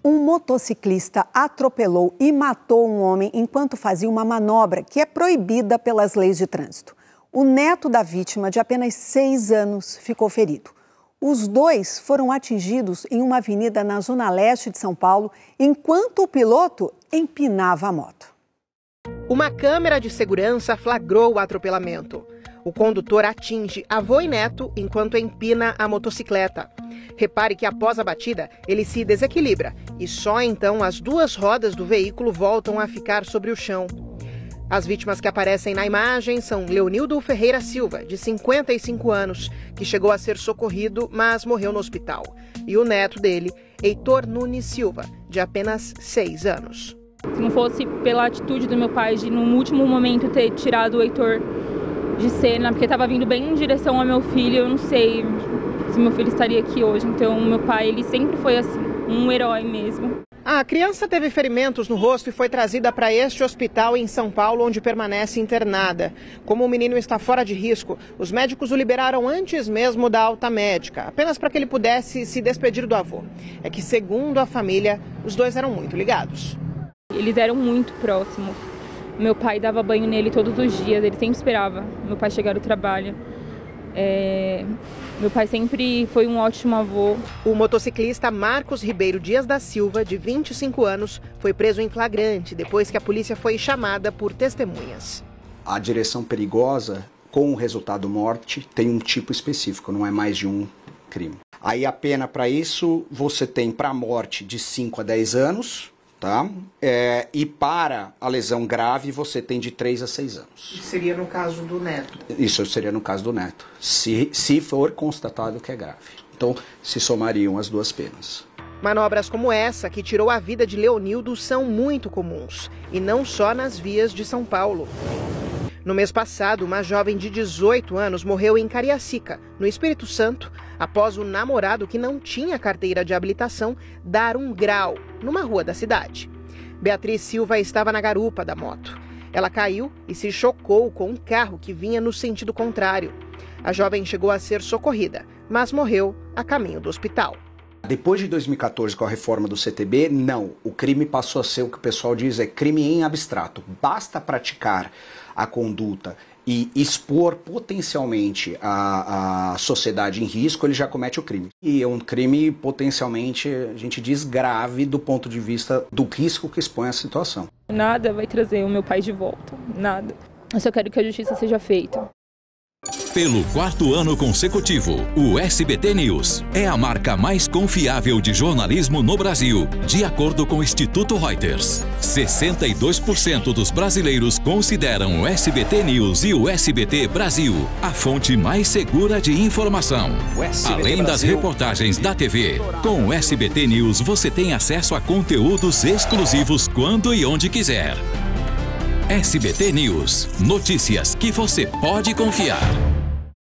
Um motociclista atropelou e matou um homem enquanto fazia uma manobra que é proibida pelas leis de trânsito. O neto da vítima, de apenas 6 anos, ficou ferido. Os dois foram atingidos em uma avenida na zona leste de São Paulo, enquanto o piloto empinava a moto. Uma câmera de segurança flagrou o atropelamento. O condutor atinge avô e neto enquanto empina a motocicleta. Repare que após a batida, ele se desequilibra e só então as 2 rodas do veículo voltam a ficar sobre o chão. As vítimas que aparecem na imagem são Leonildo Ferreira Silva, de 55 anos, que chegou a ser socorrido, mas morreu no hospital. E o neto dele, Heitor Nunes Silva, de apenas 6 anos. Se não fosse pela atitude do meu pai de, no último momento, ter tirado o Heitor de cena, porque estava vindo bem em direção ao meu filho, eu não sei se meu filho estaria aqui hoje. Então, meu pai, ele sempre foi assim, um herói mesmo. A criança teve ferimentos no rosto e foi trazida para este hospital em São Paulo, onde permanece internada. Como o menino está fora de risco, os médicos o liberaram antes mesmo da alta médica, apenas para que ele pudesse se despedir do avô. É que, segundo a família, os dois eram muito ligados. Eles eram muito próximos. Meu pai dava banho nele todos os dias, ele sempre esperava meu pai chegar do trabalho. Meu pai sempre foi um ótimo avô. O motociclista Marcos Ribeiro Dias da Silva, de 25 anos, foi preso em flagrante depois que a polícia foi chamada por testemunhas. A direção perigosa, com o resultado morte, tem um tipo específico, não é mais de um crime. Aí a pena para isso, você tem para a morte de 5 a 10 anos, tá? E para a lesão grave, você tem de 3 a 6 anos. Isso seria no caso do neto? Isso seria no caso do neto, se for constatado que é grave. Então, se somariam as 2 penas. Manobras como essa, que tirou a vida de Leonildo, são muito comuns, e não só nas vias de São Paulo. No mês passado, uma jovem de 18 anos morreu em Cariacica, no Espírito Santo, após o namorado que não tinha carteira de habilitação dar um grau numa rua da cidade. Beatriz Silva estava na garupa da moto. Ela caiu e se chocou com um carro que vinha no sentido contrário. A jovem chegou a ser socorrida, mas morreu a caminho do hospital. Depois de 2014, com a reforma do CTB, não. O crime passou a ser o que o pessoal diz é crime em abstrato. Basta praticar a conduta e expor potencialmente a sociedade em risco, ele já comete o crime. E é um crime potencialmente, a gente diz, grave do ponto de vista do risco que expõe a situação. Nada vai trazer o meu pai de volta, nada. Eu só quero que a justiça seja feita. Pelo 4º ano consecutivo, o SBT News é a marca mais confiável de jornalismo no Brasil, de acordo com o Instituto Reuters. 62% dos brasileiros consideram o SBT News e o SBT Brasil a fonte mais segura de informação. Além das reportagens da TV, com o SBT News você tem acesso a conteúdos exclusivos quando e onde quiser. SBT News, notícias que você pode confiar.